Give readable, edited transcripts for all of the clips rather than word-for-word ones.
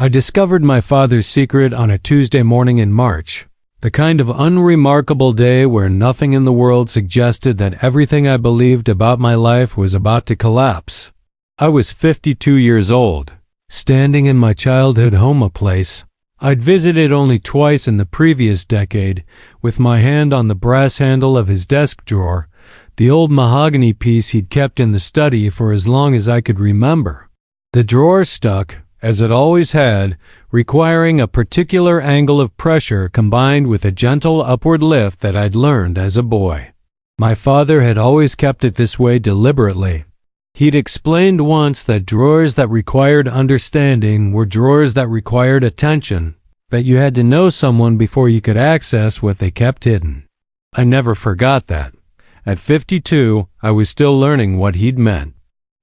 I discovered my father's secret on a Tuesday morning in March, the kind of unremarkable day where nothing in the world suggested that everything I believed about my life was about to collapse. I was 52 years old, standing in my childhood home place I'd visited only twice in the previous decade, with my hand on the brass handle of his desk drawer, the old mahogany piece he'd kept in the study for as long as I could remember. The drawer stuck, as it always had, requiring a particular angle of pressure combined with a gentle upward lift that I'd learned as a boy. My father had always kept it this way deliberately. He'd explained once that drawers that required understanding were drawers that required attention, that you had to know someone before you could access what they kept hidden. I never forgot that. At 52, I was still learning what he'd meant.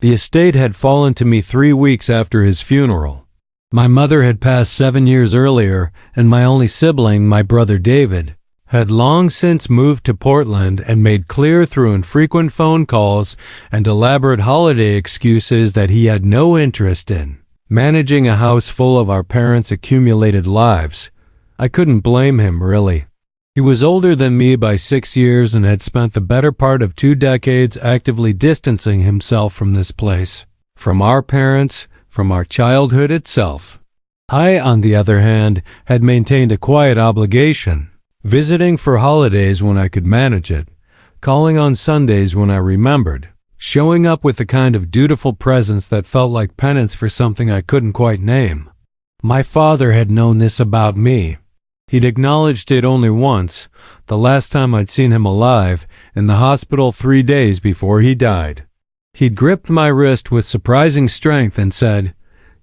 The estate had fallen to me 3 weeks after his funeral. My mother had passed 7 years earlier, and my only sibling, my brother David, had long since moved to Portland and made clear through infrequent phone calls and elaborate holiday excuses that he had no interest in managing a house full of our parents' accumulated lives. I couldn't blame him, really. He was older than me by 6 years and had spent the better part of 2 decades actively distancing himself from this place, from our parents, from our childhood itself. I, on the other hand, had maintained a quiet obligation, visiting for holidays when I could manage it, calling on Sundays when I remembered, showing up with the kind of dutiful presence that felt like penance for something I couldn't quite name. My father had known this about me. He'd acknowledged it only once, the last time I'd seen him alive, in the hospital 3 days before he died. He'd gripped my wrist with surprising strength and said,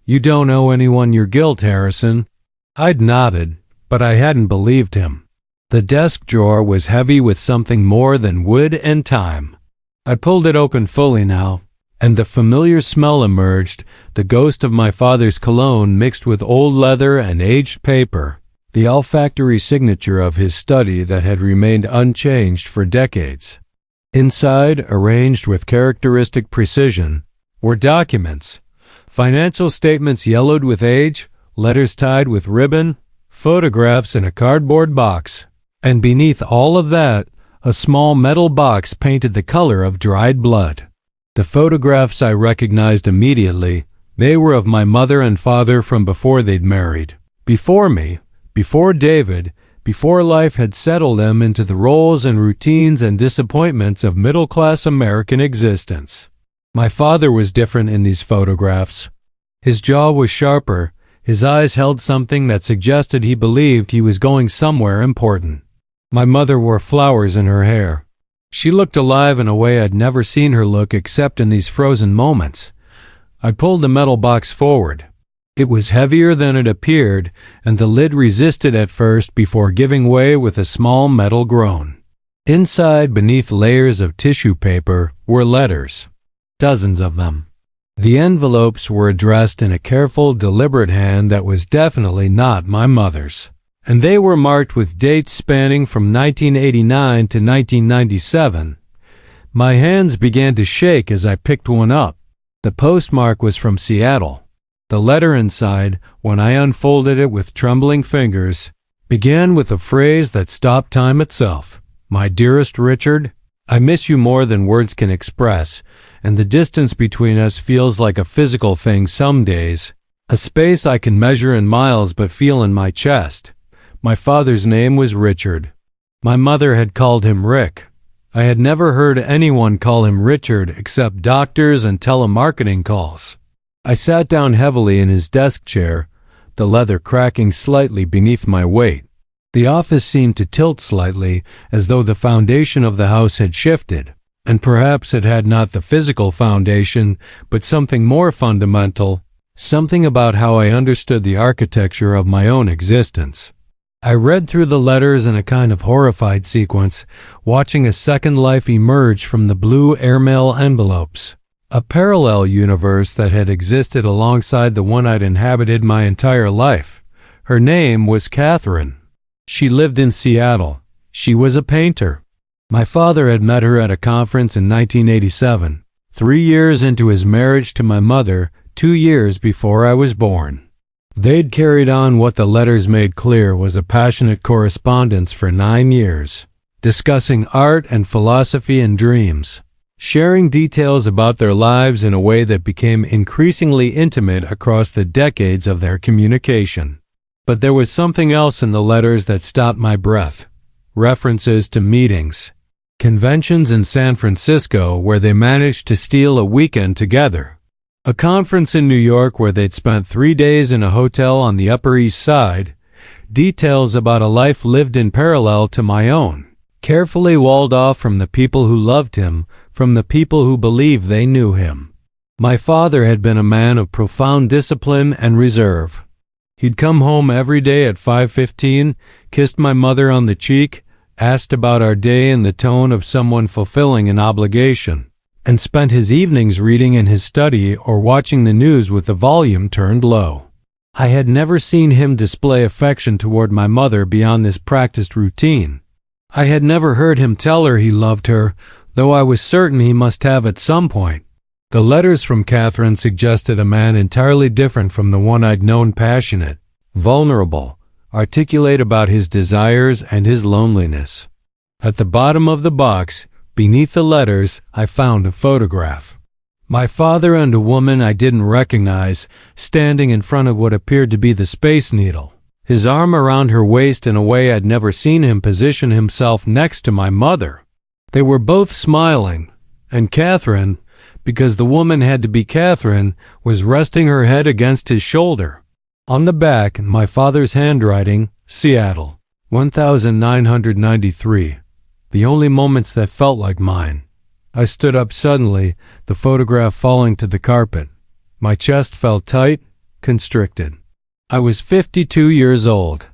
"You don't owe anyone your guilt, Harrison." I'd nodded, but I hadn't believed him. The desk drawer was heavy with something more than wood and time. I pulled it open fully now, and the familiar smell emerged, the ghost of my father's cologne mixed with old leather and aged paper, the olfactory signature of his study that had remained unchanged for decades. Inside, arranged with characteristic precision, were documents, financial statements yellowed with age, letters tied with ribbon, photographs in a cardboard box. And beneath all of that, a small metal box painted the color of dried blood. The photographs I recognized immediately. They were of my mother and father from before they'd married. Before me, before David, before life had settled them into the roles and routines and disappointments of middle-class American existence. My father was different in these photographs. His jaw was sharper, his eyes held something that suggested he believed he was going somewhere important. My mother wore flowers in her hair. She looked alive in a way I'd never seen her look except in these frozen moments. I pulled the metal box forward. It was heavier than it appeared, and the lid resisted at first before giving way with a small metal groan. Inside, beneath layers of tissue paper, were letters. Dozens of them. The envelopes were addressed in a careful, deliberate hand that was definitely not my mother's. And they were marked with dates spanning from 1989 to 1997. My hands began to shake as I picked one up. The postmark was from Seattle. The letter inside, when I unfolded it with trembling fingers, began with a phrase that stopped time itself. "My dearest Richard, I miss you more than words can express, and the distance between us feels like a physical thing some days, a space I can measure in miles but feel in my chest." My father's name was Richard. My mother had called him Rick. I had never heard anyone call him Richard except doctors and telemarketing calls. I sat down heavily in his desk chair, the leather cracking slightly beneath my weight. The office seemed to tilt slightly, as though the foundation of the house had shifted, and perhaps it had not the physical foundation, but something more fundamental, something about how I understood the architecture of my own existence. I read through the letters in a kind of horrified sequence, watching a second life emerge from the blue airmail envelopes, a parallel universe that had existed alongside the one I'd inhabited my entire life. Her name was Catherine. She lived in Seattle. She was a painter. My father had met her at a conference in 1987, 3 years into his marriage to my mother, 2 years before I was born. They'd carried on what the letters made clear was a passionate correspondence for 9 years, discussing art and philosophy and dreams, sharing details about their lives in a way that became increasingly intimate across the decades of their communication. But there was something else in the letters that stopped my breath. References to meetings, conventions in San Francisco where they managed to steal a weekend together, a conference in New York where they'd spent 3 days in a hotel on the Upper East Side, details about a life lived in parallel to my own, carefully walled off from the people who loved him, from the people who believed they knew him. My father had been a man of profound discipline and reserve. He'd come home every day at 5:15, kissed my mother on the cheek, asked about our day in the tone of someone fulfilling an obligation, and spent his evenings reading in his study or watching the news with the volume turned low. I had never seen him display affection toward my mother beyond this practiced routine. I had never heard him tell her he loved her, though I was certain he must have at some point. The letters from Catherine suggested a man entirely different from the one I'd known, passionate, vulnerable, articulate about his desires and his loneliness. At the bottom of the box, beneath the letters, I found a photograph. My father and a woman I didn't recognize, standing in front of what appeared to be the Space Needle, his arm around her waist in a way I'd never seen him position himself next to my mother. They were both smiling, and Catherine, because the woman had to be Catherine, was resting her head against his shoulder. On the back, in my father's handwriting, Seattle, 1993. The only moments that felt like mine. I stood up suddenly, the photograph falling to the carpet. My chest felt tight, constricted. I was 52 years old.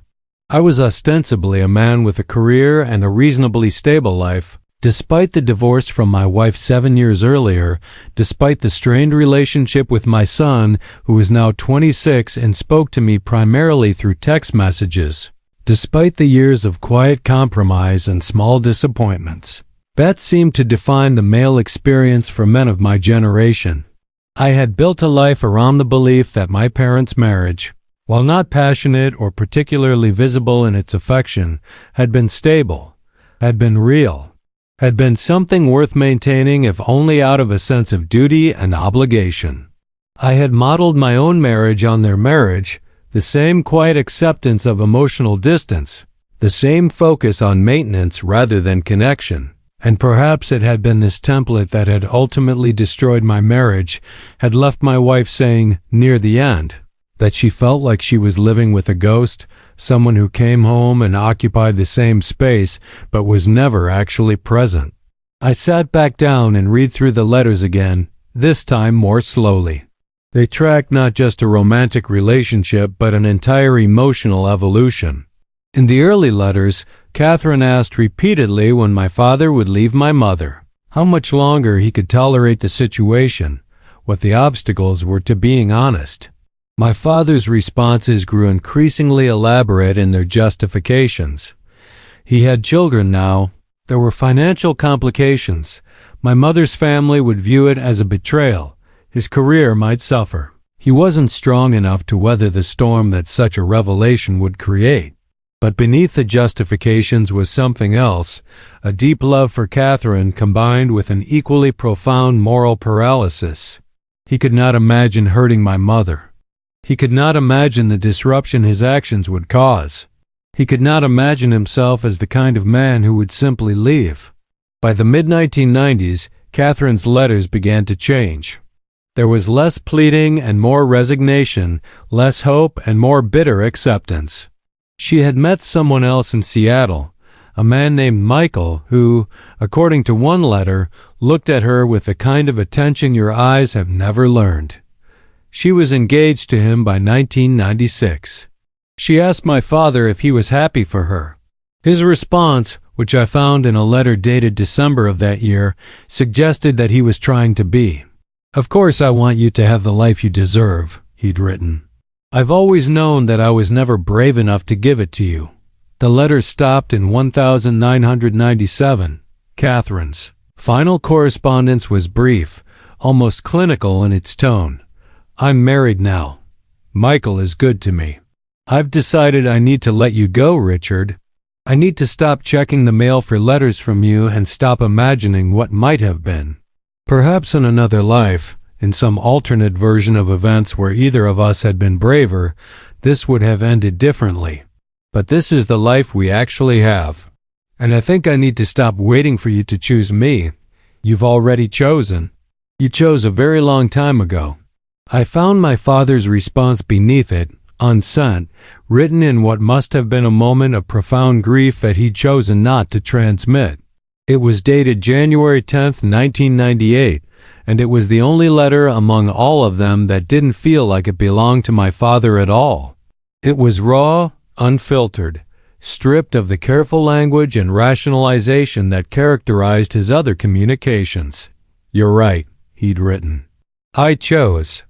I was ostensibly a man with a career and a reasonably stable life, despite the divorce from my wife 7 years earlier, despite the strained relationship with my son, who was now 26 and spoke to me primarily through text messages, despite the years of quiet compromise and small disappointments. That seemed to define the male experience for men of my generation. I had built a life around the belief that my parents' marriage, while not passionate or particularly visible in its affection, had been stable, had been real, had been something worth maintaining if only out of a sense of duty and obligation. I had modeled my own marriage on their marriage, the same quiet acceptance of emotional distance, the same focus on maintenance rather than connection. And perhaps it had been this template that had ultimately destroyed my marriage, had left my wife saying, near the end, that she felt like she was living with a ghost, someone who came home and occupied the same space, but was never actually present. I sat back down and read through the letters again, this time more slowly. They tracked not just a romantic relationship, but an entire emotional evolution. In the early letters, Catherine asked repeatedly when my father would leave my mother, how much longer he could tolerate the situation, what the obstacles were to being honest. My father's responses grew increasingly elaborate in their justifications. He had children now. There were financial complications. My mother's family would view it as a betrayal. His career might suffer. He wasn't strong enough to weather the storm that such a revelation would create. But beneath the justifications was something else, a deep love for Catherine combined with an equally profound moral paralysis. He could not imagine hurting my mother. He could not imagine the disruption his actions would cause. He could not imagine himself as the kind of man who would simply leave. By the mid-1990s, Catherine's letters began to change. There was less pleading and more resignation, less hope and more bitter acceptance. She had met someone else in Seattle, a man named Michael who, according to one letter, looked at her with the kind of attention your eyes have never learned. She was engaged to him by 1996. She asked my father if he was happy for her. His response, which I found in a letter dated December of that year, suggested that he was trying to be. "Of course I want you to have the life you deserve," he'd written. "I've always known that I was never brave enough to give it to you." The letter stopped in 1997. Catherine's final correspondence was brief, almost clinical in its tone. "I'm married now. Michael is good to me. I've decided I need to let you go, Richard. I need to stop checking the mail for letters from you and stop imagining what might have been. Perhaps in another life, in some alternate version of events where either of us had been braver, this would have ended differently. But this is the life we actually have. And I think I need to stop waiting for you to choose me. You've already chosen. You chose a very long time ago. I found my father's response beneath it, unsent, written in what must have been a moment of profound grief that he'd chosen not to transmit. It was dated January 10th, 1998, and it was the only letter among all of them that didn't feel like it belonged to my father at all. It was raw, unfiltered, stripped of the careful language and rationalization that characterized his other communications. "You're right," he'd written. "I chose.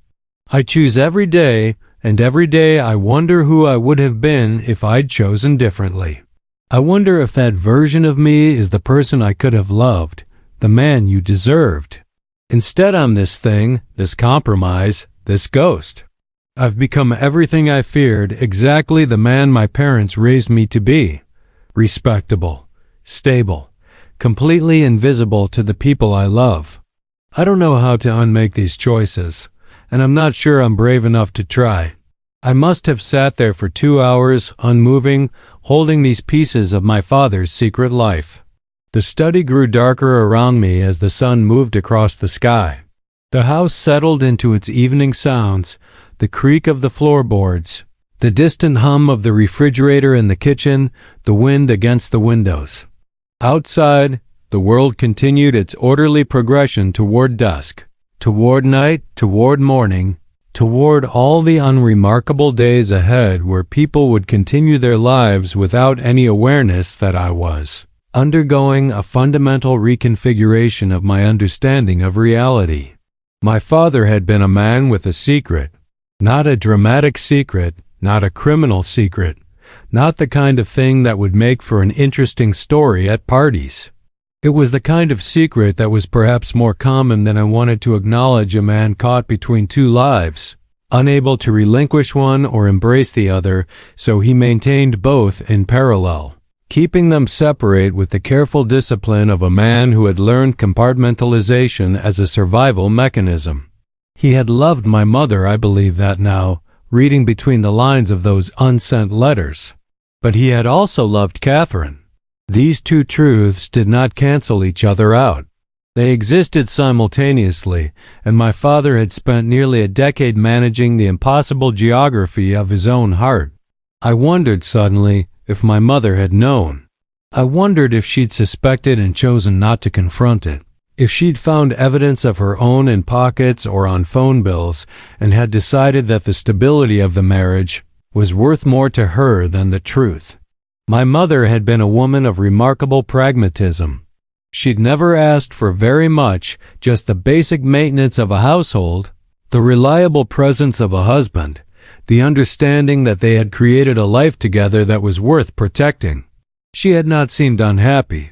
I choose every day, and every day I wonder who I would have been if I'd chosen differently. I wonder if that version of me is the person I could have loved, the man you deserved. Instead, I'm this thing, this compromise, this ghost. I've become everything I feared, exactly the man my parents raised me to be. Respectable, stable, completely invisible to the people I love. I don't know how to unmake these choices, and I'm not sure I'm brave enough to try. I must have sat there for 2 hours, unmoving, holding these pieces of my father's secret life. The study grew darker around me as the sun moved across the sky. The house settled into its evening sounds, the creak of the floorboards, the distant hum of the refrigerator in the kitchen, the wind against the windows. Outside, the world continued its orderly progression toward dusk, toward night, toward morning, toward all the unremarkable days ahead where people would continue their lives without any awareness that I was undergoing a fundamental reconfiguration of my understanding of reality. My father had been a man with a secret, not a dramatic secret, not a criminal secret, not the kind of thing that would make for an interesting story at parties. It was the kind of secret that was perhaps more common than I wanted to acknowledge, a man caught between two lives, unable to relinquish one or embrace the other, so he maintained both in parallel, keeping them separate with the careful discipline of a man who had learned compartmentalization as a survival mechanism. He had loved my mother, I believe that now, reading between the lines of those unsent letters. But he had also loved Catherine. These two truths did not cancel each other out. They existed simultaneously, and my father had spent nearly a decade managing the impossible geography of his own heart. I wondered suddenly if my mother had known. I wondered if she'd suspected and chosen not to confront it, if she'd found evidence of her own in pockets or on phone bills and had decided that the stability of the marriage was worth more to her than the truth. My mother had been a woman of remarkable pragmatism. She'd never asked for very much, just the basic maintenance of a household, the reliable presence of a husband, the understanding that they had created a life together that was worth protecting. She had not seemed unhappy,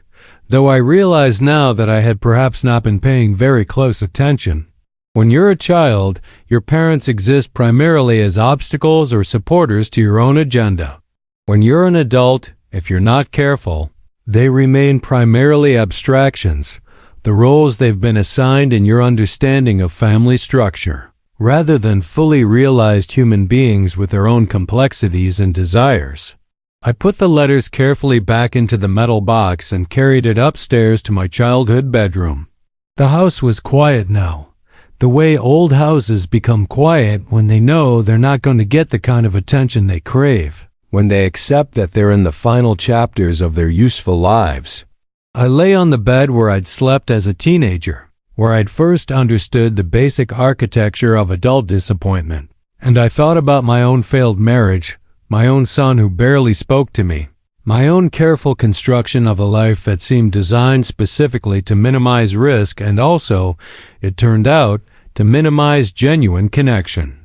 though I realize now that I had perhaps not been paying very close attention. When you're a child, your parents exist primarily as obstacles or supporters to your own agenda. When you're an adult, if you're not careful, they remain primarily abstractions, the roles they've been assigned in your understanding of family structure, rather than fully realized human beings with their own complexities and desires. I put the letters carefully back into the metal box and carried it upstairs to my childhood bedroom. The house was quiet now, the way old houses become quiet when they know they're not going to get the kind of attention they crave, when they accept that they're in the final chapters of their useful lives. I lay on the bed where I'd slept as a teenager, where I'd first understood the basic architecture of adult disappointment, and I thought about my own failed marriage, my own son who barely spoke to me, my own careful construction of a life that seemed designed specifically to minimize risk and also, it turned out, to minimize genuine connection.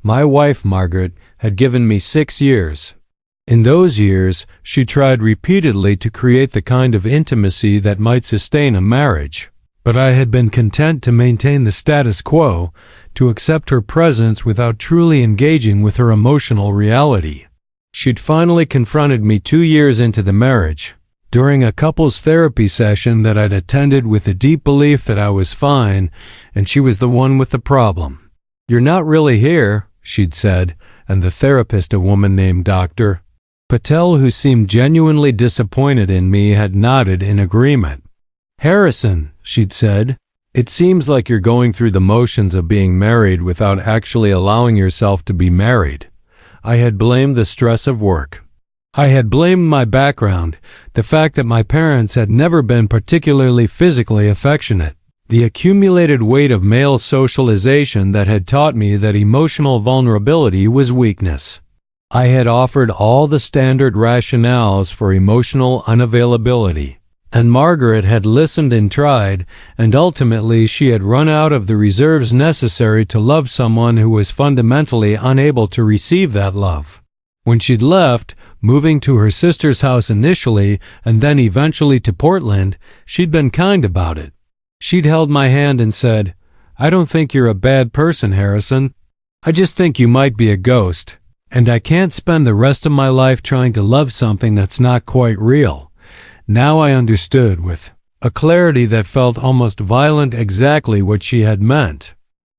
My wife, Margaret, had given me 6 years. In those years, she tried repeatedly to create the kind of intimacy that might sustain a marriage. but I had been content to maintain the status quo, to accept her presence without truly engaging with her emotional reality. She'd finally confronted me 2 years into the marriage, during a couples therapy session that I'd attended with a deep belief that I was fine and she was the one with the problem. "You're not really here," she'd said, and the therapist, a woman named Dr. Patel, who seemed genuinely disappointed in me, had nodded in agreement. "Harrison," she'd said, "it seems like you're going through the motions of being married without actually allowing yourself to be married." I had blamed the stress of work. I had blamed my background, the fact that my parents had never been particularly physically affectionate, the accumulated weight of male socialization that had taught me that emotional vulnerability was weakness. I had offered all the standard rationales for emotional unavailability, and Margaret had listened and tried, and ultimately she had run out of the reserves necessary to love someone who was fundamentally unable to receive that love. When she'd left, moving to her sister's house initially and then eventually to Portland, she'd been kind about it. She'd held my hand and said, "I don't think you're a bad person, Harrison. I just think you might be a ghost, and I can't spend the rest of my life trying to love something that's not quite real." Now I understood with a clarity that felt almost violent exactly what she had meant.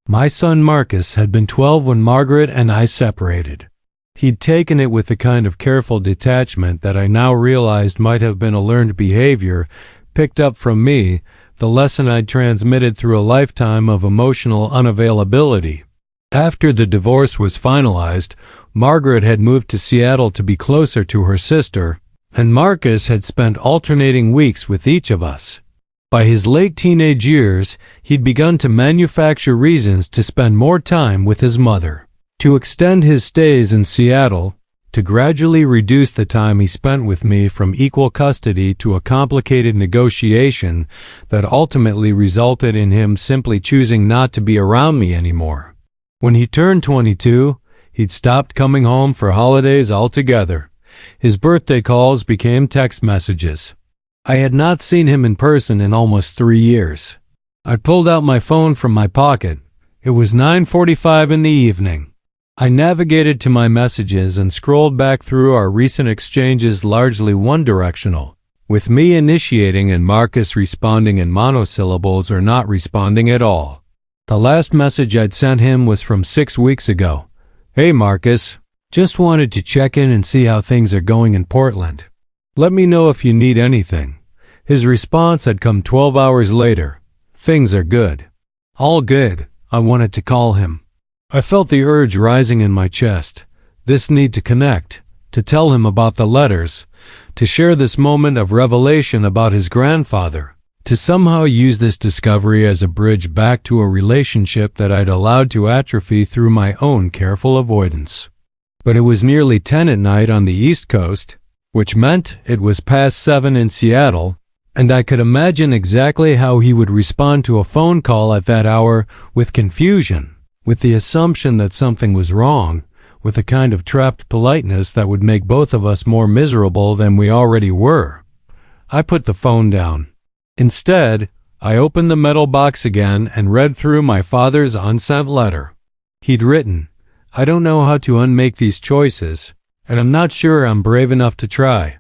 My son Marcus had been 12 when Margaret and I separated. He'd taken it with the kind of careful detachment that I now realized might have been a learned behavior picked up from me, the lesson I'd transmitted through a lifetime of emotional unavailability. After the divorce was finalized, Margaret had moved to Seattle to be closer to her sister, and Marcus had spent alternating weeks with each of us. By his late teenage years, he'd begun to manufacture reasons to spend more time with his mother, to extend his stays in Seattle, to gradually reduce the time he spent with me from equal custody to a complicated negotiation that ultimately resulted in him simply choosing not to be around me anymore. When he turned 22, he'd stopped coming home for holidays altogether. His birthday calls became text messages. I had not seen him in person in almost 3 years. I pulled out my phone from my pocket. It was 9:45 in the evening. I navigated to my messages and scrolled back through our recent exchanges, largely one-directional, with me initiating and Marcus responding in monosyllables or not responding at all. The last message I'd sent him was from 6 weeks ago. "Hey Marcus, just wanted to check in and see how things are going in Portland. Let me know if you need anything." His response had come 12 hours later. "Things are good." All good, I wanted to call him. I felt the urge rising in my chest, this need to connect, to tell him about the letters, to share this moment of revelation about his grandfather, to somehow use this discovery as a bridge back to a relationship that I'd allowed to atrophy through my own careful avoidance. But it was nearly 10 at night on the East Coast, which meant it was past 7 in Seattle, and I could imagine exactly how he would respond to a phone call at that hour, with confusion, with the assumption that something was wrong, with a kind of trapped politeness that would make both of us more miserable than we already were. I put the phone down. Instead, I opened the metal box again and read through my father's unsent letter. He'd written, "I don't know how to unmake these choices, and I'm not sure I'm brave enough to try."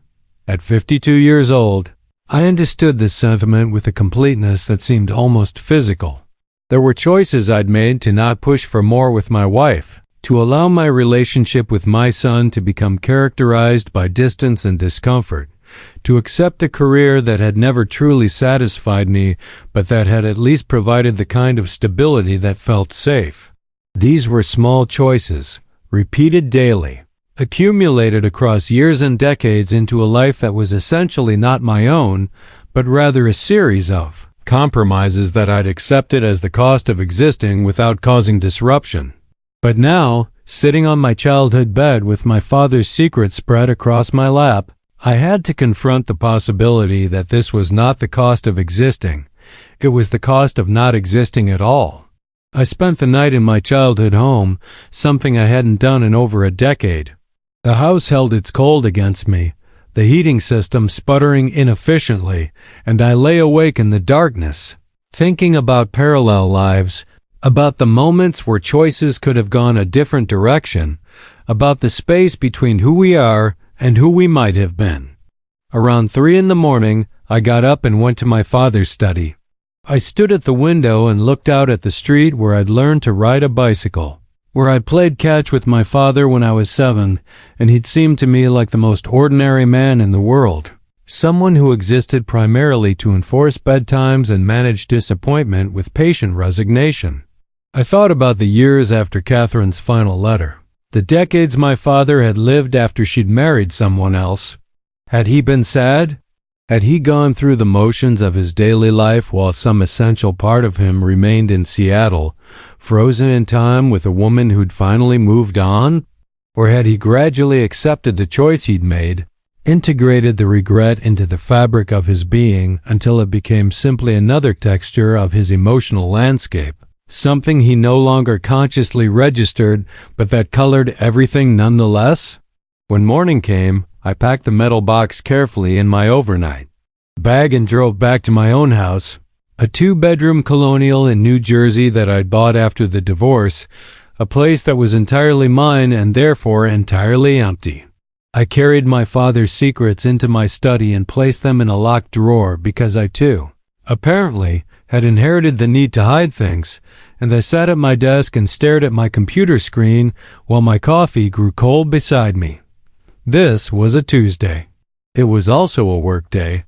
At 52 years old, I understood this sentiment with a completeness that seemed almost physical. There were choices I'd made to not push for more with my wife, to allow my relationship with my son to become characterized by distance and discomfort, to accept a career that had never truly satisfied me, but that had at least provided the kind of stability that felt safe. These were small choices, repeated daily, accumulated across years and decades into a life that was essentially not my own, but rather a series of compromises that I'd accepted as the cost of existing without causing disruption. But now, sitting on my childhood bed with my father's secret spread across my lap, I had to confront the possibility that this was not the cost of existing. It was the cost of not existing at all. I spent the night in my childhood home, something I hadn't done in over a decade. The house held its cold against me, the heating system sputtering inefficiently, and I lay awake in the darkness, thinking about parallel lives, about the moments where choices could have gone a different direction, about the space between who we are and who we might have been. Around 3 in the morning, I got up and went to my father's study. I stood at the window and looked out at the street where I'd learned to ride a bicycle, where I played catch with my father when I was 7, and he'd seemed to me like the most ordinary man in the world, someone who existed primarily to enforce bedtimes and manage disappointment with patient resignation. I thought about the years after Catherine's final letter, the decades my father had lived after she'd married someone else. Had he been sad? Had he gone through the motions of his daily life while some essential part of him remained in Seattle, frozen in time with a woman who'd finally moved on? Or had he gradually accepted the choice he'd made, integrated the regret into the fabric of his being until it became simply another texture of his emotional landscape, something he no longer consciously registered but that colored everything nonetheless? When morning came, I packed the metal box carefully in my overnight bag and drove back to my own house, a 2-bedroom colonial in New Jersey that I'd bought after the divorce, a place that was entirely mine and therefore entirely empty. I carried my father's secrets into my study and placed them in a locked drawer because I too, apparently, had inherited the need to hide things, and I sat at my desk and stared at my computer screen while my coffee grew cold beside me. This was a Tuesday. It was also a work day.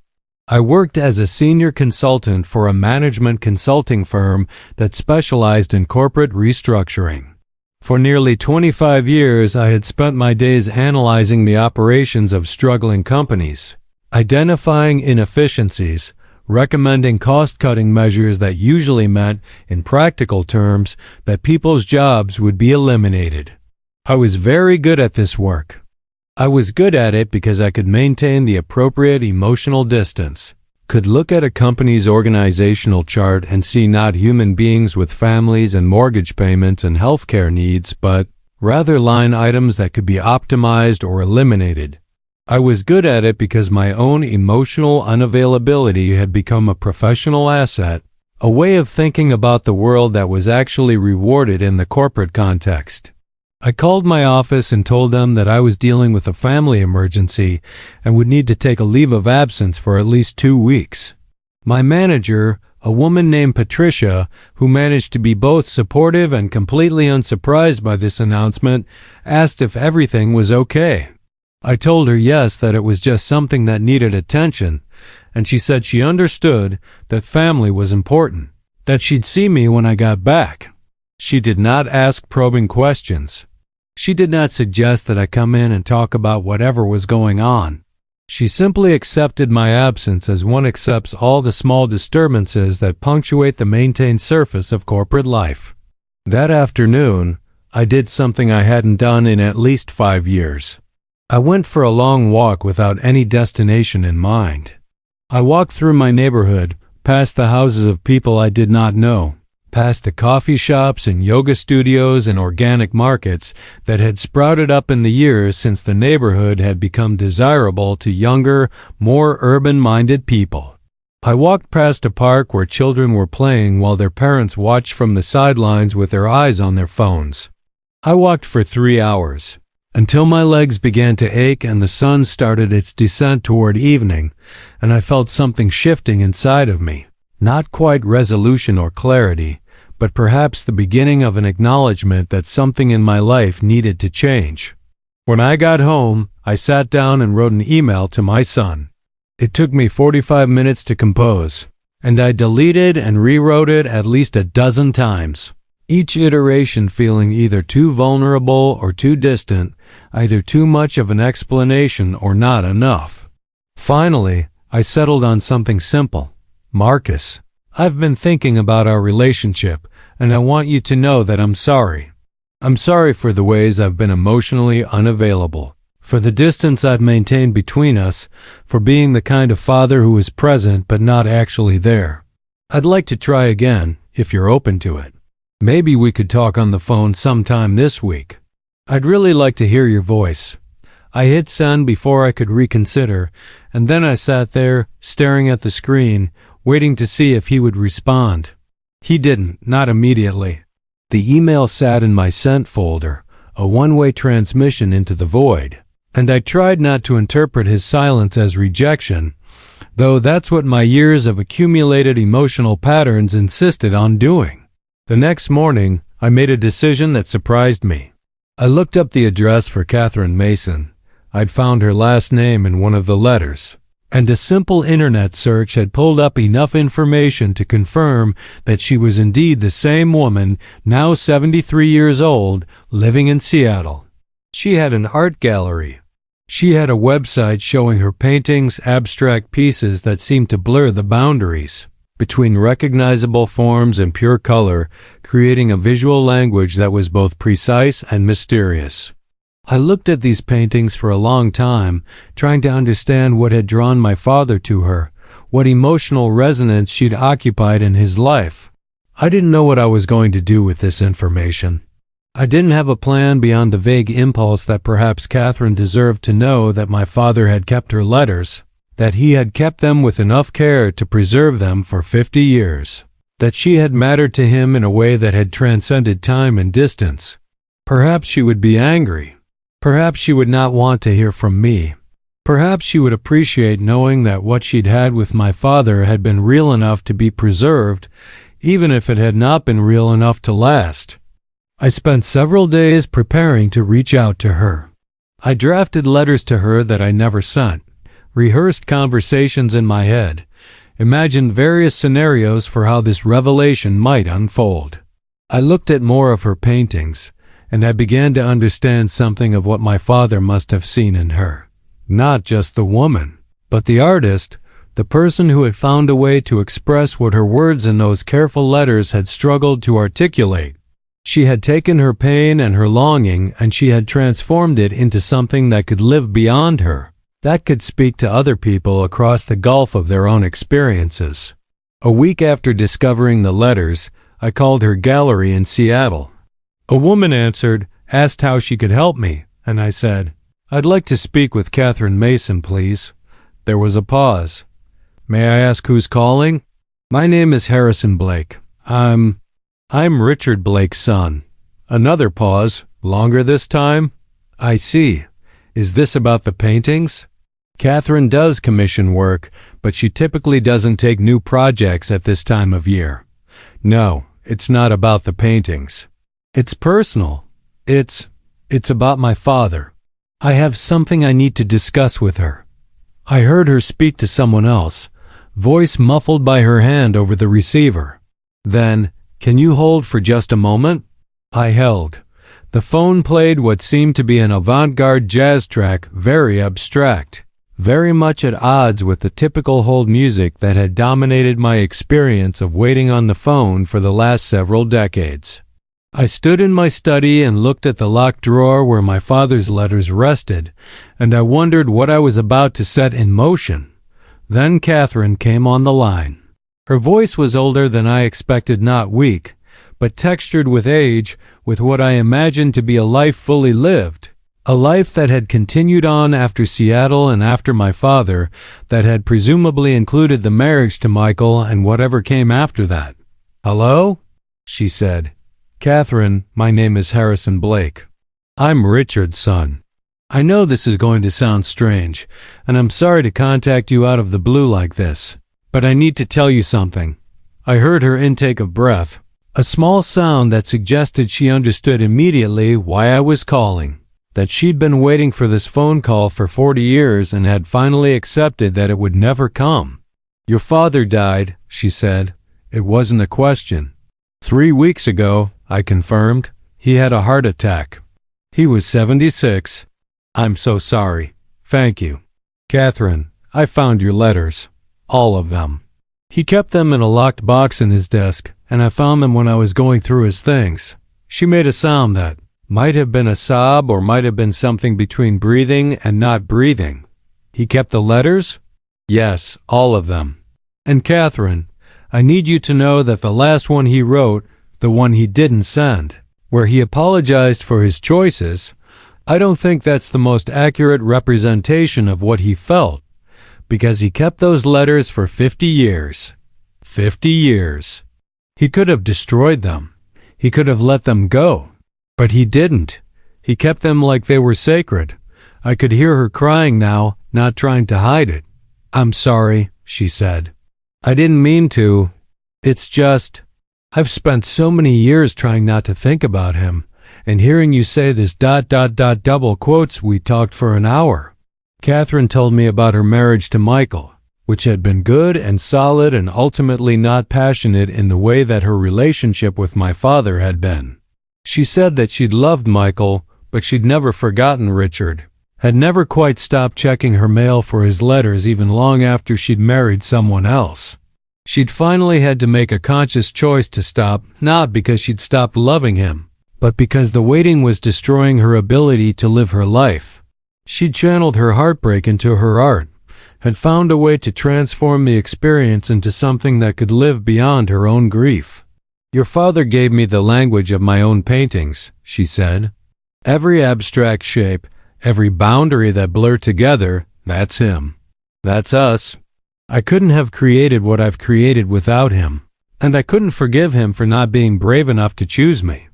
I worked as a senior consultant for a management consulting firm that specialized in corporate restructuring. For nearly 25 years, I had spent my days analyzing the operations of struggling companies, identifying inefficiencies, recommending cost-cutting measures that usually meant, in practical terms, that people's jobs would be eliminated. I was very good at this work. I was good at it because I could maintain the appropriate emotional distance, could look at a company's organizational chart and see not human beings with families and mortgage payments and healthcare needs, but rather line items that could be optimized or eliminated. I was good at it because my own emotional unavailability had become a professional asset, a way of thinking about the world that was actually rewarded in the corporate context. I called my office and told them that I was dealing with a family emergency and would need to take a leave of absence for at least 2 weeks. My manager, a woman named Patricia, who managed to be both supportive and completely unsurprised by this announcement, asked if everything was okay. I told her yes, that it was just something that needed attention, and she said she understood that family was important, that she'd see me when I got back. She did not ask probing questions. She did not suggest that I come in and talk about whatever was going on. She simply accepted my absence as one accepts all the small disturbances that punctuate the maintained surface of corporate life. That afternoon, I did something I hadn't done in at least 5 years. I went for a long walk without any destination in mind. I walked through my neighborhood, past the houses of people I did not know, past the coffee shops and yoga studios and organic markets that had sprouted up in the years since the neighborhood had become desirable to younger, more urban-minded people. I walked past a park where children were playing while their parents watched from the sidelines with their eyes on their phones. I walked for 3 hours, until my legs began to ache and the sun started its descent toward evening, and I felt something shifting inside of me. Not quite resolution or clarity, but perhaps the beginning of an acknowledgement that something in my life needed to change. When I got home, I sat down and wrote an email to my son. It took me 45 minutes to compose, and I deleted and rewrote it at least a dozen times, each iteration feeling either too vulnerable or too distant, either too much of an explanation or not enough. Finally, I settled on something simple. Marcus, I've been thinking about our relationship, and I want you to know that I'm sorry. I'm sorry for the ways I've been emotionally unavailable, for the distance I've maintained between us, for being the kind of father who is present but not actually there. I'd like to try again, if you're open to it. Maybe we could talk on the phone sometime this week. I'd really like to hear your voice. I hit send before I could reconsider, and then I sat there, staring at the screen, waiting to see if he would respond. He didn't, not immediately. The email sat in my sent folder, a one-way transmission into the void, and I tried not to interpret his silence as rejection, though that's what my years of accumulated emotional patterns insisted on doing. The next morning, I made a decision that surprised me. I looked up the address for Catherine Mason. I'd found her last name in one of the letters, and a simple internet search had pulled up enough information to confirm that she was indeed the same woman, now 73 years old, living in Seattle. She had an art gallery. She had a website showing her paintings, abstract pieces that seemed to blur the boundaries between recognizable forms and pure color, creating a visual language that was both precise and mysterious. I looked at these paintings for a long time, trying to understand what had drawn my father to her, what emotional resonance she'd occupied in his life. I didn't know what I was going to do with this information. I didn't have a plan beyond the vague impulse that perhaps Catherine deserved to know that my father had kept her letters, that he had kept them with enough care to preserve them for 50 years, that she had mattered to him in a way that had transcended time and distance. Perhaps she would be angry. Perhaps she would not want to hear from me. Perhaps she would appreciate knowing that what she'd had with my father had been real enough to be preserved, even if it had not been real enough to last. I spent several days preparing to reach out to her. I drafted letters to her that I never sent, rehearsed conversations in my head, imagined various scenarios for how this revelation might unfold. I looked at more of her paintings, and I began to understand something of what my father must have seen in her. Not just the woman, but the artist, the person who had found a way to express what her words in those careful letters had struggled to articulate. She had taken her pain and her longing, and she had transformed it into something that could live beyond her, that could speak to other people across the gulf of their own experiences. A week after discovering the letters, I called her gallery in Seattle. A woman answered, asked how she could help me, and I said, "I'd like to speak with Catherine Mason, please." There was a pause. "May I ask who's calling?" "My name is Harrison Blake. I'm Richard Blake's son." Another pause, longer this time. "I see. Is this about the paintings?" "Catherine does commission work, but she typically doesn't take new projects at this time of year." "No, it's not about the paintings. It's personal. It's about my father. I have something I need to discuss with her." I heard her speak to someone else, voice muffled by her hand over the receiver. Then, "Can you hold for just a moment?" I held. The phone played what seemed to be an avant-garde jazz track, very abstract, very much at odds with the typical hold music that had dominated my experience of waiting on the phone for the last several decades. I stood in my study and looked at the locked drawer where my father's letters rested, and I wondered what I was about to set in motion. Then Catherine came on the line. Her voice was older than I expected, not weak, but textured with age, with what I imagined to be a life fully lived, a life that had continued on after Seattle and after my father, that had presumably included the marriage to Michael and whatever came after that. "Hello?" she said. "Catherine, my name is Harrison Blake. I'm Richard's son. I know this is going to sound strange, and I'm sorry to contact you out of the blue like this, but I need to tell you something." I heard her intake of breath, a small sound that suggested she understood immediately why I was calling, that she'd been waiting for this phone call for 40 years and had finally accepted that it would never come. "Your father died," she said. It wasn't a question. 3 weeks ago, I confirmed. He had a heart attack. He was 76. "I'm so sorry." "Thank you." "Catherine, I found your letters. All of them." He kept them in a locked box in his desk, and I found them when I was going through his things. She made a sound that might have been a sob or might have been something between breathing and not breathing. "He kept the letters?" "Yes, all of them. And Catherine, I need you to know that the last one he wrote, the one he didn't send, where he apologized for his choices, I don't think that's the most accurate representation of what he felt, because he kept those letters for 50 years. 50 years. He could have destroyed them. He could have let them go. But he didn't. He kept them like they were sacred. I could hear her crying now, not trying to hide it. "I'm sorry," she said. "I didn't mean to. It's just, I've spent so many years trying not to think about him, and hearing you say this ... double quotes, we talked for an hour." Catherine told me about her marriage to Michael, which had been good and solid and ultimately not passionate in the way that her relationship with my father had been. She said that she'd loved Michael, but she'd never forgotten Richard, had never quite stopped checking her mail for his letters even long after she'd married someone else. She'd finally had to make a conscious choice to stop, not because she'd stopped loving him, but because the waiting was destroying her ability to live her life. She'd channeled her heartbreak into her art, had found a way to transform the experience into something that could live beyond her own grief. "Your father gave me the language of my own paintings," she said. "Every abstract shape, every boundary that blur together, that's him. That's us. I couldn't have created what I've created without him, and I couldn't forgive him for not being brave enough to choose me.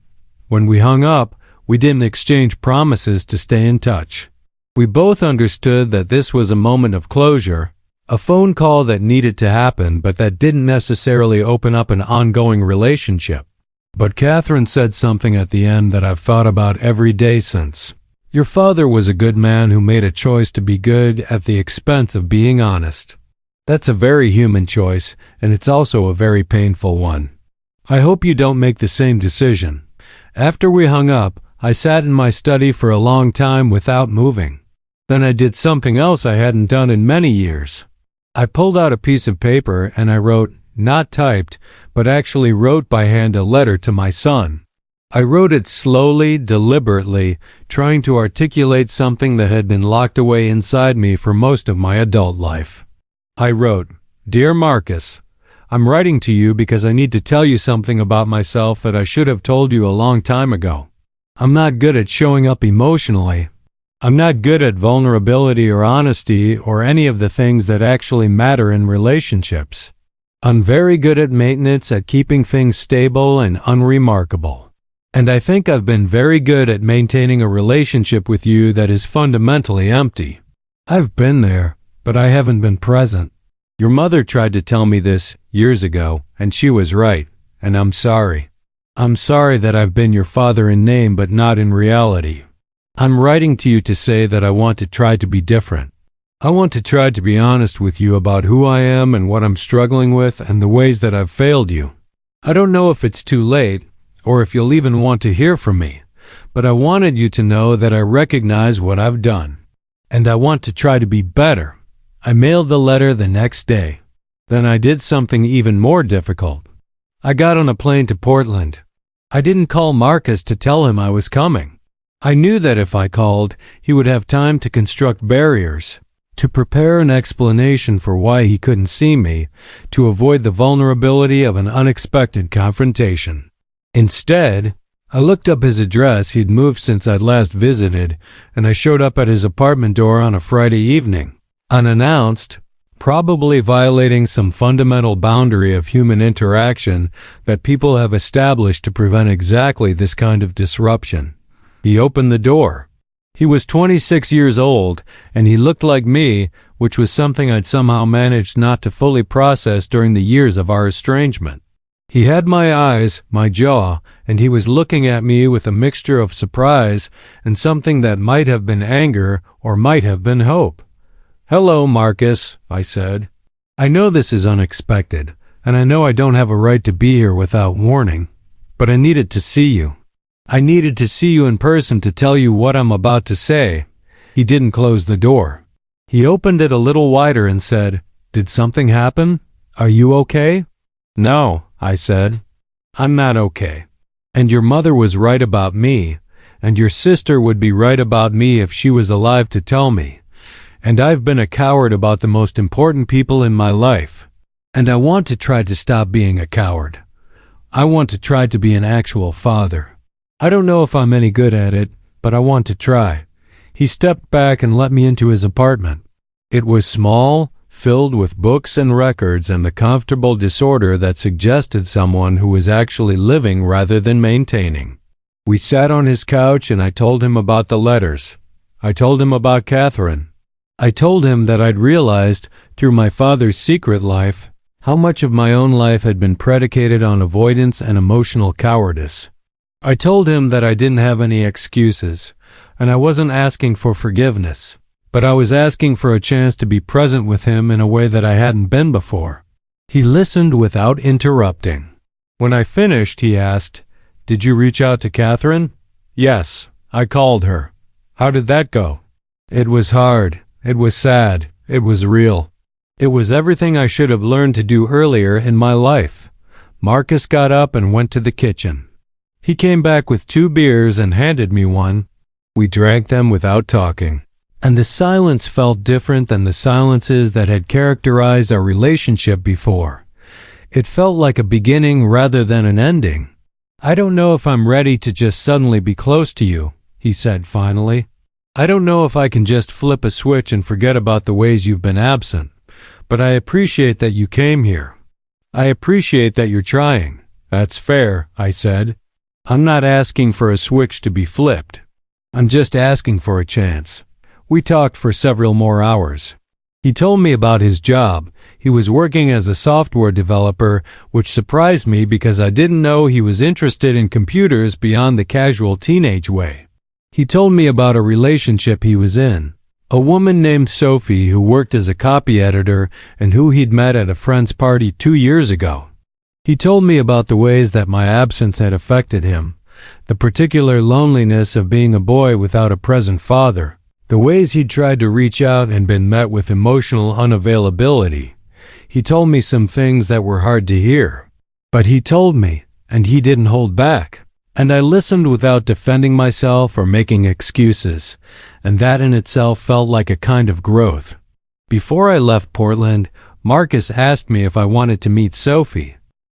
When we hung up, we didn't exchange promises to stay in touch. We both understood that this was a moment of closure, a phone call that needed to happen but that didn't necessarily open up an ongoing relationship. But Catherine said something at the end that I've thought about every day since. Your father was a good man who made a choice to be good at the expense of being honest. That's a very human choice, and it's also a very painful one. I hope you don't make the same decision. After we hung up, I sat in my study for a long time without moving. Then I did something else I hadn't done in many years. I pulled out a piece of paper and I wrote, not typed, but actually wrote by hand a letter to my son. I wrote it slowly, deliberately, trying to articulate something that had been locked away inside me for most of my adult life. I wrote, Dear Marcus, I'm writing to you because I need to tell you something about myself that I should have told you a long time ago. I'm not good at showing up emotionally. I'm not good at vulnerability or honesty or any of the things that actually matter in relationships. I'm very good at maintenance, at keeping things stable and unremarkable. And I think I've been very good at maintaining a relationship with you that is fundamentally empty. I've been there, but I haven't been present. Your mother tried to tell me this years ago, and she was right, and I'm sorry. I'm sorry that I've been your father in name but not in reality. I'm writing to you to say that I want to try to be different. I want to try to be honest with you about who I am and what I'm struggling with and the ways that I've failed you. I don't know if it's too late, or if you'll even want to hear from me, but I wanted you to know that I recognize what I've done, and I want to try to be better. I mailed the letter the next day. Then I did something even more difficult. I got on a plane to Portland. I didn't call Marcus to tell him I was coming. I knew that if I called, he would have time to construct barriers, to prepare an explanation for why he couldn't see me, to avoid the vulnerability of an unexpected confrontation. Instead, I looked up his address. He'd moved since I'd last visited, and I showed up at his apartment door on a Friday evening, unannounced, probably violating some fundamental boundary of human interaction that people have established to prevent exactly this kind of disruption. He opened the door. He was 26 years old, and he looked like me, which was something I'd somehow managed not to fully process during the years of our estrangement. He had my eyes, my jaw, and he was looking at me with a mixture of surprise and something that might have been anger or might have been hope. Hello, Marcus, I said. I know this is unexpected, and I know I don't have a right to be here without warning, but I needed to see you. I needed to see you in person to tell you what I'm about to say. He didn't close the door. He opened it a little wider and said, Did something happen? Are you okay? No, I said. I'm not okay. And your mother was right about me, and your sister would be right about me if she was alive to tell me. And I've been a coward about the most important people in my life. And I want to try to stop being a coward. I want to try to be an actual father. I don't know if I'm any good at it, but I want to try. He stepped back and let me into his apartment. It was small, filled with books and records and the comfortable disorder that suggested someone who was actually living rather than maintaining. We sat on his couch and I told him about the letters. I told him about Catherine. I told him that I'd realized, through my father's secret life, how much of my own life had been predicated on avoidance and emotional cowardice. I told him that I didn't have any excuses, and I wasn't asking for forgiveness, but I was asking for a chance to be present with him in a way that I hadn't been before. He listened without interrupting. When I finished, he asked, "Did you reach out to Catherine?" "Yes, I called her." "How did that go?" "It was hard. It was sad. It was real. It was everything I should have learned to do earlier in my life." Marcus got up and went to the kitchen. He came back with 2 beers and handed me one. We drank them without talking, and the silence felt different than the silences that had characterized our relationship before. It felt like a beginning rather than an ending. "I don't know if I'm ready to just suddenly be close to you," he said finally. "I don't know if I can just flip a switch and forget about the ways you've been absent, but I appreciate that you came here. I appreciate that you're trying." "That's fair," I said. "I'm not asking for a switch to be flipped. I'm just asking for a chance." We talked for several more hours. He told me about his job. He was working as a software developer, which surprised me because I didn't know he was interested in computers beyond the casual teenage way. He told me about a relationship he was in, a woman named Sophie who worked as a copy editor and who he'd met at a friend's party 2 years ago. He told me about the ways that my absence had affected him, the particular loneliness of being a boy without a present father, the ways he'd tried to reach out and been met with emotional unavailability. He told me some things that were hard to hear, but he told me, and he didn't hold back. And I listened without defending myself or making excuses, and that in itself felt like a kind of growth. Before I left Portland, Marcus asked me if I wanted to meet Sophie.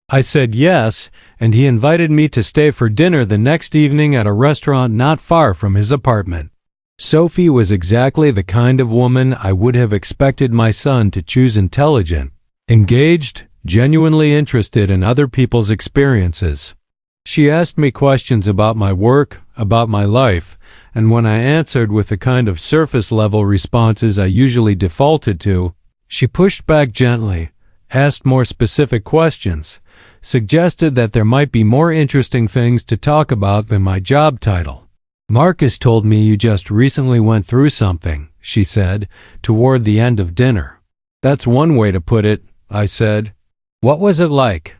I said yes, and he invited me to stay for dinner the next evening at a restaurant not far from his apartment. Sophie was exactly the kind of woman I would have expected my son to choose: intelligent, engaged, genuinely interested in other people's experiences. She asked me questions about my work, about my life, and when I answered with the kind of surface-level responses I usually defaulted to, she pushed back gently, asked more specific questions, suggested that there might be more interesting things to talk about than my job title. "Marcus told me you just recently went through something," she said, toward the end of dinner. "That's one way to put it," I said. "What was it like?"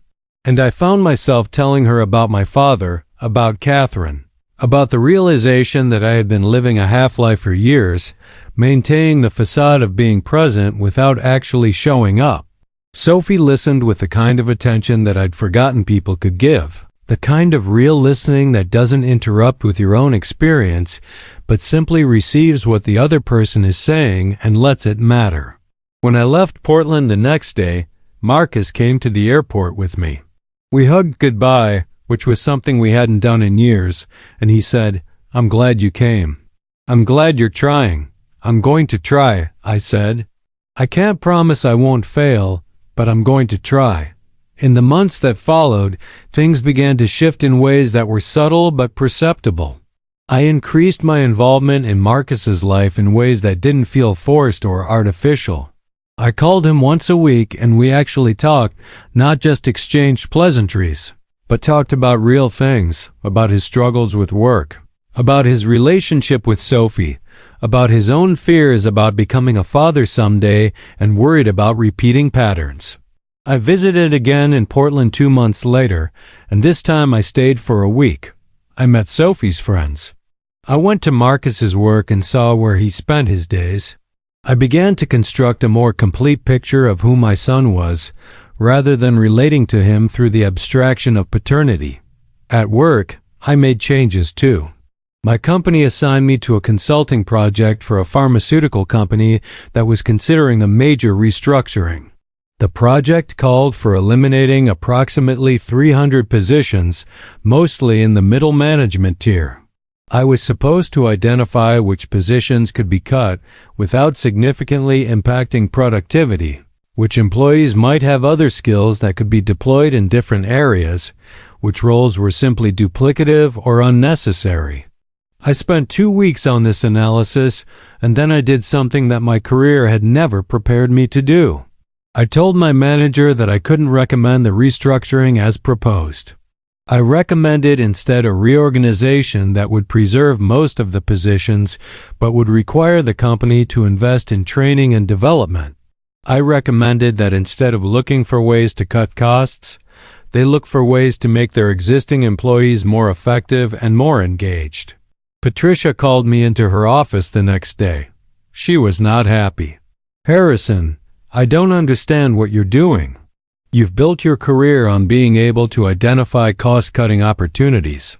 And I found myself telling her about my father, about Catherine, about the realization that I had been living a half-life for years, maintaining the facade of being present without actually showing up. Sophie listened with the kind of attention that I'd forgotten people could give, the kind of real listening that doesn't interrupt with your own experience, but simply receives what the other person is saying and lets it matter. When I left Portland the next day, Marcus came to the airport with me. We hugged goodbye, which was something we hadn't done in years, and he said, "I'm glad you came." "I'm glad you're trying." "I'm going to try," I said. "I can't promise I won't fail, but I'm going to try." In the months that followed, things began to shift in ways that were subtle but perceptible. I increased my involvement in Marcus's life in ways that didn't feel forced or artificial. I called him once a week and we actually talked, not just exchanged pleasantries, but talked about real things, about his struggles with work, about his relationship with Sophie, about his own fears about becoming a father someday and worried about repeating patterns. I visited again in Portland 2 months later, and this time I stayed for a week. I met Sophie's friends. I went to Marcus's work and saw where he spent his days. I began to construct a more complete picture of who my son was, rather than relating to him through the abstraction of paternity. At work, I made changes too. My company assigned me to a consulting project for a pharmaceutical company that was considering a major restructuring. The project called for eliminating approximately 300 positions, mostly in the middle management tier. I was supposed to identify which positions could be cut without significantly impacting productivity, which employees might have other skills that could be deployed in different areas, which roles were simply duplicative or unnecessary. I spent 2 weeks on this analysis, and then I did something that my career had never prepared me to do. I told my manager that I couldn't recommend the restructuring as proposed. I recommended instead a reorganization that would preserve most of the positions but would require the company to invest in training and development. I recommended that instead of looking for ways to cut costs, they look for ways to make their existing employees more effective and more engaged. Patricia called me into her office the next day. She was not happy. "Harrison, I don't understand what you're doing. You've built your career on being able to identify cost-cutting opportunities.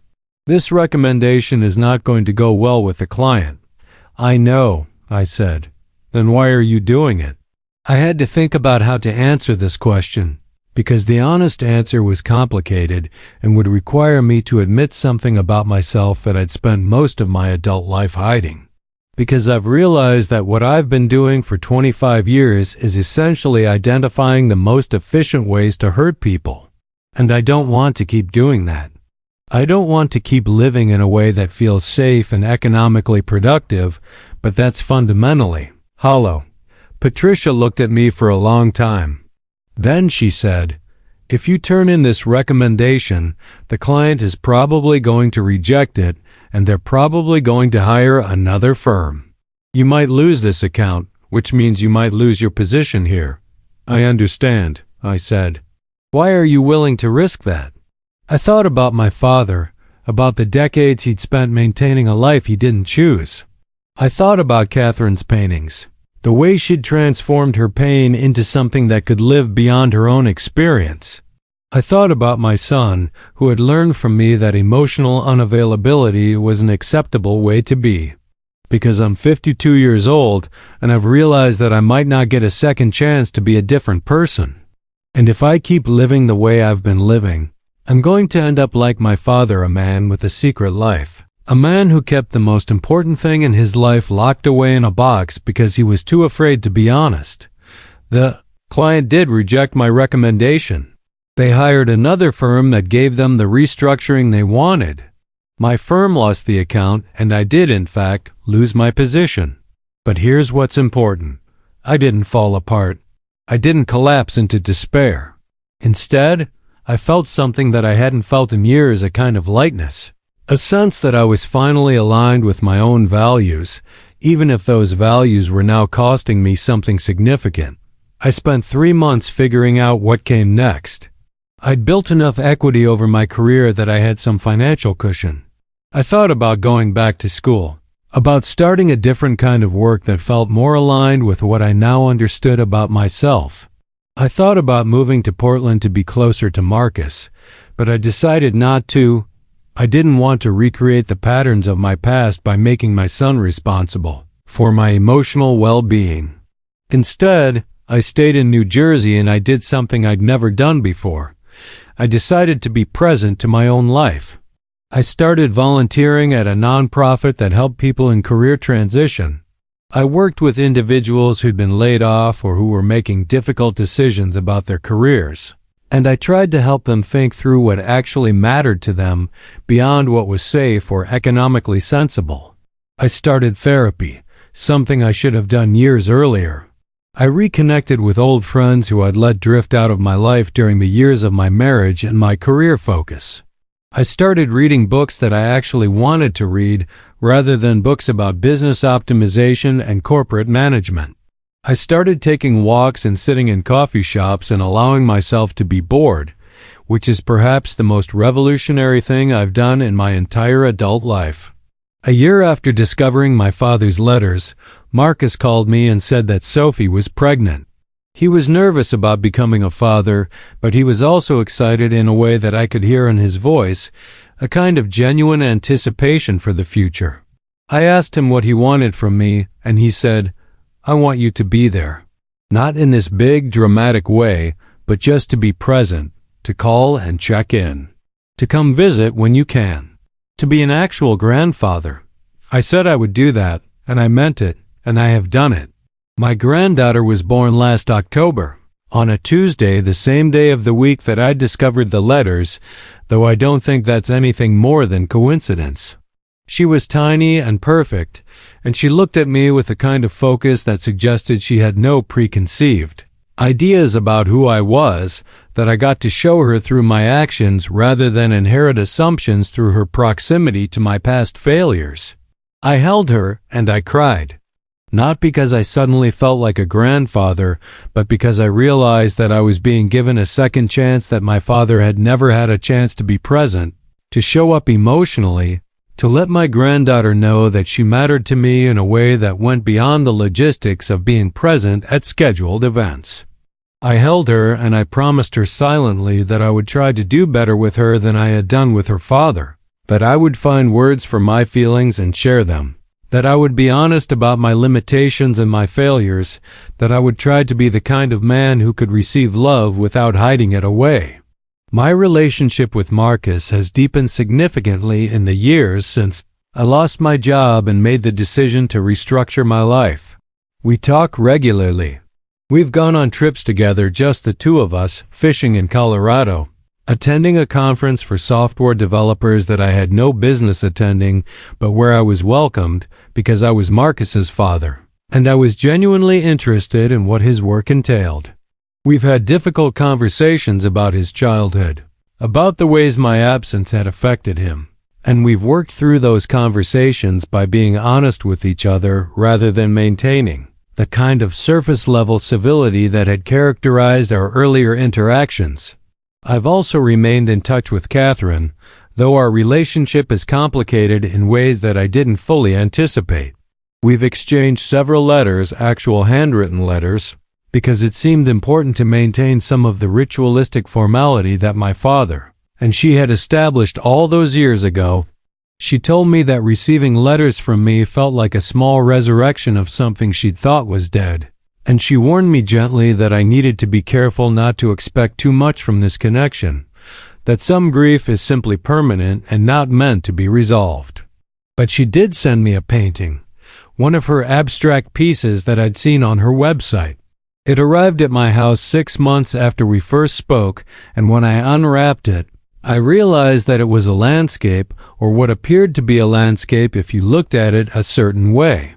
This recommendation is not going to go well with the client." "I know," I said. "Then why are you doing it?" I had to think about how to answer this question, because the honest answer was complicated and would require me to admit something about myself that I'd spent most of my adult life hiding. Because I've realized that what I've been doing for 25 years is essentially identifying the most efficient ways to hurt people. And I don't want to keep doing that. I don't want to keep living in a way that feels safe and economically productive, but that's fundamentally hollow. Patricia looked at me for a long time. Then she said, "If you turn in this recommendation, the client is probably going to reject it, and they're probably going to hire another firm. You might lose this account, which means you might lose your position here." "I understand," I said. "Why are you willing to risk that?" I thought about my father, about the decades he'd spent maintaining a life he didn't choose. I thought about Catherine's paintings, the way she'd transformed her pain into something that could live beyond her own experience. I thought about my son, who had learned from me that emotional unavailability was an acceptable way to be. Because I'm 52 years old, and I've realized that I might not get a second chance to be a different person. And if I keep living the way I've been living, I'm going to end up like my father, a man with a secret life. A man who kept the most important thing in his life locked away in a box because he was too afraid to be honest. The client did reject my recommendation. They hired another firm that gave them the restructuring they wanted. My firm lost the account, and I did, in fact, lose my position. But here's what's important. I didn't fall apart. I didn't collapse into despair. Instead, I felt something that I hadn't felt in years, a kind of lightness. A sense that I was finally aligned with my own values, even if those values were now costing me something significant. I spent 3 months figuring out what came next. I'd built enough equity over my career that I had some financial cushion. I thought about going back to school, about starting a different kind of work that felt more aligned with what I now understood about myself. I thought about moving to Portland to be closer to Marcus, but I decided not to. I didn't want to recreate the patterns of my past by making my son responsible for my emotional well-being. Instead, I stayed in New Jersey and I did something I'd never done before. I decided to be present to my own life. I started volunteering at a nonprofit that helped people in career transition. I worked with individuals who'd been laid off or who were making difficult decisions about their careers, and I tried to help them think through what actually mattered to them beyond what was safe or economically sensible. I started therapy, something I should have done years earlier. I reconnected with old friends who I'd let drift out of my life during the years of my marriage and my career focus. I started reading books that I actually wanted to read rather than books about business optimization and corporate management. I started taking walks and sitting in coffee shops and allowing myself to be bored, which is perhaps the most revolutionary thing I've done in my entire adult life. A year after discovering my father's letters, Marcus called me and said that Sophie was pregnant. He was nervous about becoming a father, but he was also excited in a way that I could hear in his voice, a kind of genuine anticipation for the future. I asked him what he wanted from me, and he said, "I want you to be there. Not in this big, dramatic way, but just to be present, to call and check in, to come visit when you can." to be an actual grandfather. I said I would do that, and I meant it, and I have done it. My granddaughter was born last October, on a Tuesday, the same day of the week that I discovered the letters, though I don't think that's anything more than coincidence. She was tiny and perfect, and she looked at me with a kind of focus that suggested she had no preconceived ideas about who I was, that I got to show her through my actions rather than inherit assumptions through her proximity to my past failures. I held her and I cried. Not because I suddenly felt like a grandfather, but because I realized that I was being given a second chance that my father had never had a chance to be present, to show up emotionally, to let my granddaughter know that she mattered to me in a way that went beyond the logistics of being present at scheduled events. I held her and I promised her silently that I would try to do better with her than I had done with her father, that I would find words for my feelings and share them, that I would be honest about my limitations and my failures, that I would try to be the kind of man who could receive love without hiding it away. My relationship with Marcus has deepened significantly in the years since I lost my job and made the decision to restructure my life. We talk regularly. We've gone on trips together, just the two of us, fishing in Colorado, attending a conference for software developers that I had no business attending, but where I was welcomed because I was Marcus's father, and I was genuinely interested in what his work entailed. We've had difficult conversations about his childhood, about the ways my absence had affected him, and we've worked through those conversations by being honest with each other rather than maintaining the kind of surface-level civility that had characterized our earlier interactions. I've also remained in touch with Catherine, though our relationship is complicated in ways that I didn't fully anticipate. We've exchanged several letters, actual handwritten letters, because it seemed important to maintain some of the ritualistic formality that my father and she had established all those years ago. She told me that receiving letters from me felt like a small resurrection of something she'd thought was dead, and she warned me gently that I needed to be careful not to expect too much from this connection, that some grief is simply permanent and not meant to be resolved. But she did send me a painting, one of her abstract pieces that I'd seen on her website. It arrived at my house 6 months after we first spoke, and when I unwrapped it, I realized that it was a landscape, or what appeared to be a landscape if you looked at it a certain way.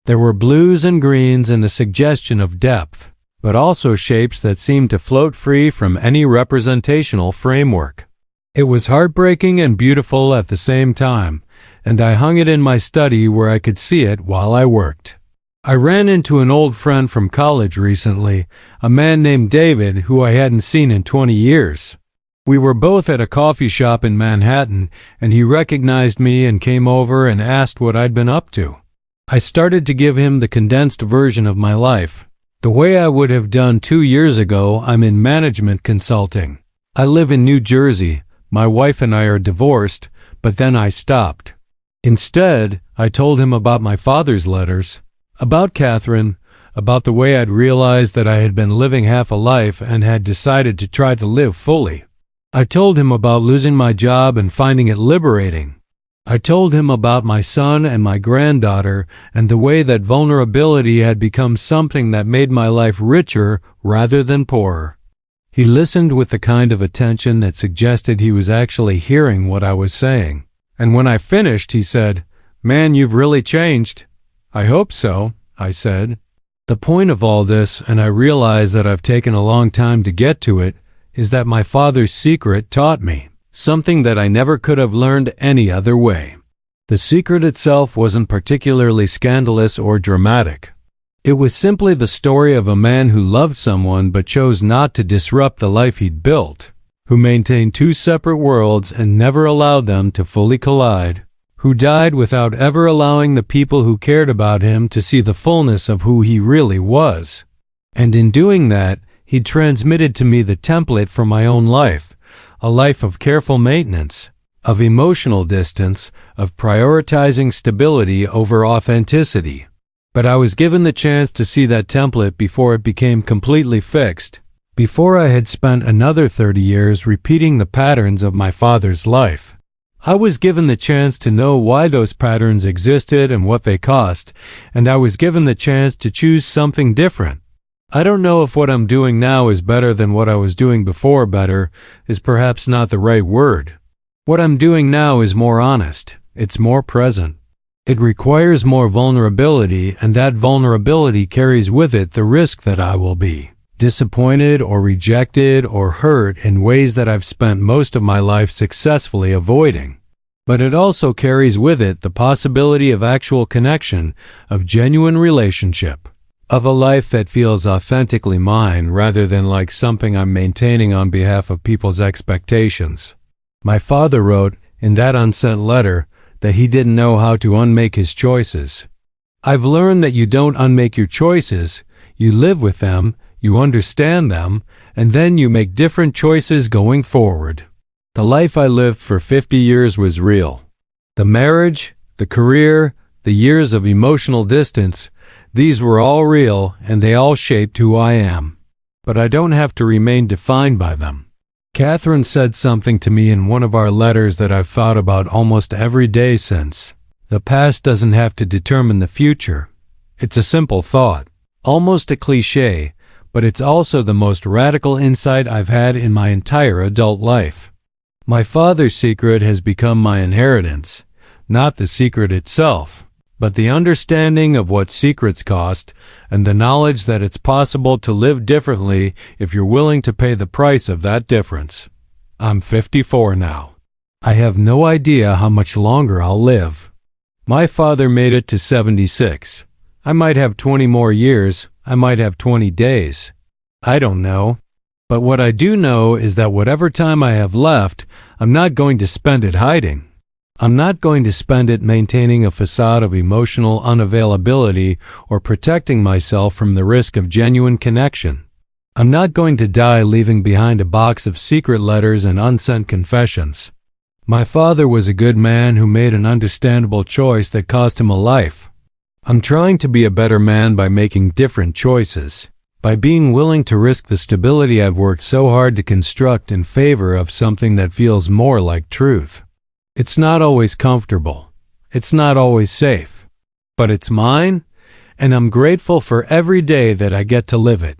There were blues and greens and a suggestion of depth, but also shapes that seemed to float free from any representational framework. It was heartbreaking and beautiful at the same time, and I hung it in my study where I could see it while I worked. I ran into an old friend from college recently, a man named David who I hadn't seen in 20 years. We were both at a coffee shop in Manhattan, and he recognized me and came over and asked what I'd been up to. I started to give him the condensed version of my life. The way I would have done 2 years ago. I'm in management consulting. I live in New Jersey. My wife and I are divorced, but then I stopped. Instead, I told him about my father's letters, about Catherine, about the way I'd realized that I had been living half a life and had decided to try to live fully. I told him about losing my job and finding it liberating. I told him about my son and my granddaughter and the way that vulnerability had become something that made my life richer rather than poorer. He listened with the kind of attention that suggested he was actually hearing what I was saying. And when I finished, he said, "Man, you've really changed." "I hope so," I said. The point of all this, and I realize that I've taken a long time to get to it, is that my father's secret taught me something that I never could have learned any other way. The secret itself wasn't particularly scandalous or dramatic. It was simply the story of a man who loved someone but chose not to disrupt the life he'd built, who maintained 2 separate worlds and never allowed them to fully collide, who died without ever allowing the people who cared about him to see the fullness of who he really was. And in doing that, he transmitted to me the template for my own life, a life of careful maintenance, of emotional distance, of prioritizing stability over authenticity. But I was given the chance to see that template before it became completely fixed, before I had spent another 30 years repeating the patterns of my father's life. I was given the chance to know why those patterns existed and what they cost, and I was given the chance to choose something different. I don't know if what I'm doing now is better than what I was doing before. Better is perhaps not the right word. What I'm doing now is more honest. It's more present. It requires more vulnerability, and that vulnerability carries with it the risk that I will be disappointed or rejected or hurt in ways that I've spent most of my life successfully avoiding. But it also carries with it the possibility of actual connection, of genuine relationship, of a life that feels authentically mine rather than like something I'm maintaining on behalf of people's expectations. My father wrote in that unsent letter that he didn't know how to unmake his choices. I've learned that you don't unmake your choices, you live with them, you understand them, and then you make different choices going forward. The life I lived for 50 years was real. The marriage, the career, the years of emotional distance, these were all real and they all shaped who I am. But I don't have to remain defined by them. Catherine said something to me in one of our letters that I've thought about almost every day since. The past doesn't have to determine the future. It's a simple thought, almost a cliché, but it's also the most radical insight I've had in my entire adult life. My father's secret has become my inheritance, not the secret itself, but the understanding of what secrets cost and the knowledge that it's possible to live differently if you're willing to pay the price of that difference. I'm 54 now. I have no idea how much longer I'll live. My father made it to 76. I might have 20 more years. I might have 20 days. I don't know. But what I do know is that whatever time I have left, I'm not going to spend it hiding. I'm not going to spend it maintaining a facade of emotional unavailability or protecting myself from the risk of genuine connection. I'm not going to die leaving behind a box of secret letters and unsent confessions. My father was a good man who made an understandable choice that cost him a life. I'm trying to be a better man by making different choices, by being willing to risk the stability I've worked so hard to construct in favor of something that feels more like truth. It's not always comfortable. It's not always safe. But it's mine, and I'm grateful for every day that I get to live it.